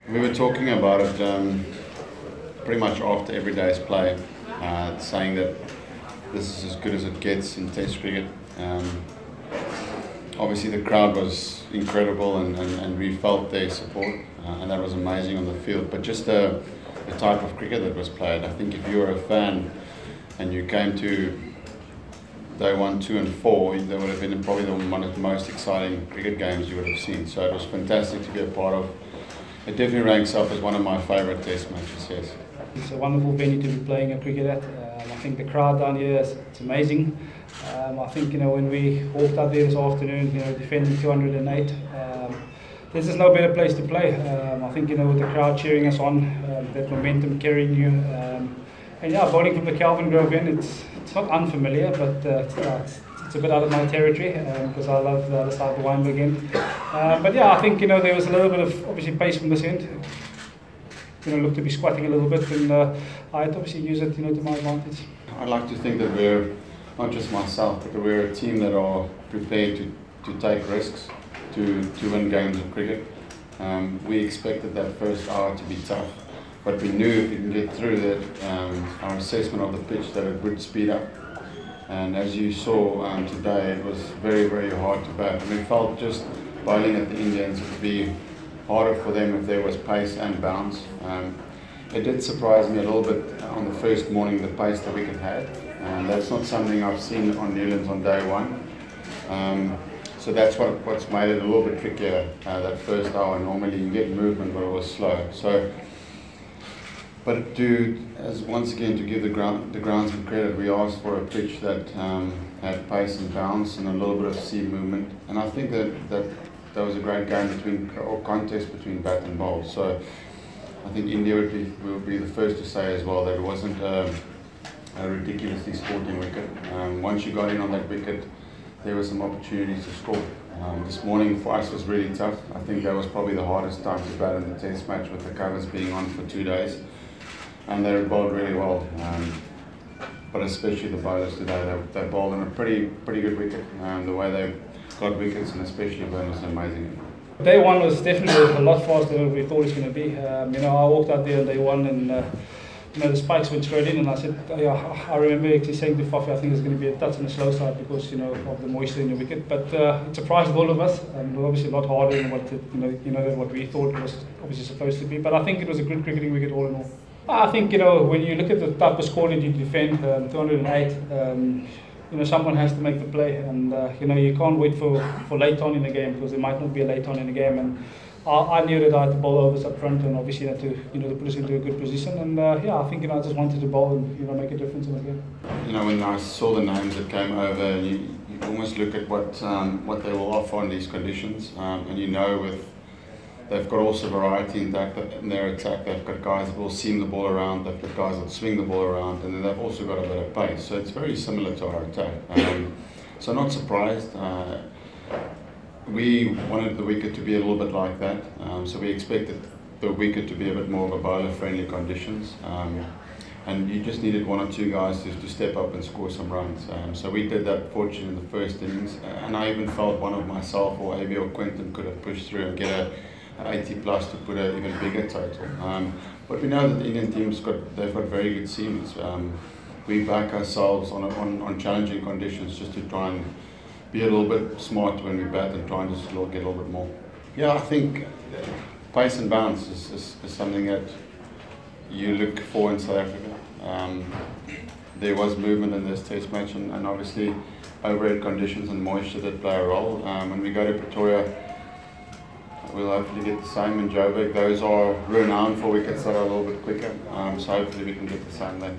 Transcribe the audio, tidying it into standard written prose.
We were talking about it pretty much after every day's play, saying that this is as good as it gets in Test cricket. Obviously the crowd was incredible and we felt their support, and that was amazing on the field. But just the type of cricket that was played, I think if you were a fan and you came to day 1, 2 and 4, that would have been probably one of the most exciting cricket games you would have seen. So it was fantastic to be a part of. It definitely ranks up as one of my favourite Test matches, yes. It's a wonderful venue to be playing a cricket at. I think the crowd down here it's amazing. I think when we walked out there this afternoon, defending 208, there's just no better place to play. I think with the crowd cheering us on, that momentum carrying you, and yeah, bowling from the Kelvin Grove end, it's not unfamiliar, but it's a bit out of my territory because I love the other side of the Weinberg end. But yeah, I think there was a little bit of obviously pace from this end. Looked to be squatting a little bit, and I had to obviously use it to my advantage. I'd like to think that we're, not just myself, but that we're a team that are prepared to take risks, to win games of cricket. We expected that first hour to be tough, but we knew if we can get through that, our assessment of the pitch, that it would speed up. And as you saw today, it was very, very hard to bat. And we felt just bowling at the Indians would be harder for them if there was pace and bounce. It did surprise me a little bit on the first morning, the pace the wicket had. That's not something I've seen on Newlands on day 1. So that's what's made it a little bit trickier that first hour. Normally you get movement, but it was slow. But once again, to give the groundsman credit, we asked for a pitch that had pace and bounce and a little bit of seam movement. And I think that was a great game contest between bat and bowl. So I think India would be the first to say as well that it wasn't a ridiculously sporting wicket. Once you got in on that wicket, there were some opportunities to score. This morning for us was really tough. I think that was probably the hardest time to bat in the Test match, with the covers being on for 2 days. And they bowled really well. But especially the bowlers today, they bowled on a pretty good wicket. The way they got wickets, and especially Vernon, was amazing. Day 1 was definitely a lot faster than we thought it was going to be. I walked out there on day 1 and the spikes went straight in, and I said, I remember actually saying to Fafi, I think it's going to be a touch on the slow side because of the moisture in the wicket. But it surprised all of us. We're obviously a lot harder than what we thought it was obviously supposed to be. But I think it was a good cricketing wicket all in all. I think when you look at the type of score that you defend, 208. Someone has to make the play, and you can't wait for late on in the game, because there might not be a late on in the game. And I knew that I had to bowl overs up front, and obviously had to to put us into a good position. And I think I just wanted to bowl and make a difference in the game. When I saw the names that came over, you almost look at what they will offer in these conditions, and they've got also variety in their attack. They've got guys that will seam the ball around, they've got guys that swing the ball around, and then they've also got a bit of pace. So it's very similar to our attack. So not surprised. We wanted the wicket to be a little bit like that. So we expected the wicket to be a bit more of a bowler-friendly conditions. And you just needed 1 or 2 guys to step up and score some runs. So we did that, fortunately, in the first innings. And I even felt one of myself or AB or Quinton could have pushed through and get a 80 plus to put an even bigger total. But we know that the Indian team's they've got very good seamers. We back ourselves on challenging conditions just to try and be a little bit smart when we bat and try and just get a little bit more. Yeah, I think pace and bounce is something that you look for in South Africa. There was movement in this Test match, and obviously overhead conditions and moisture did play a role. When we go to Pretoria, we'll hopefully get the same in Joburg. Those are renowned for wickets that are a little bit quicker, so hopefully we can get the same there.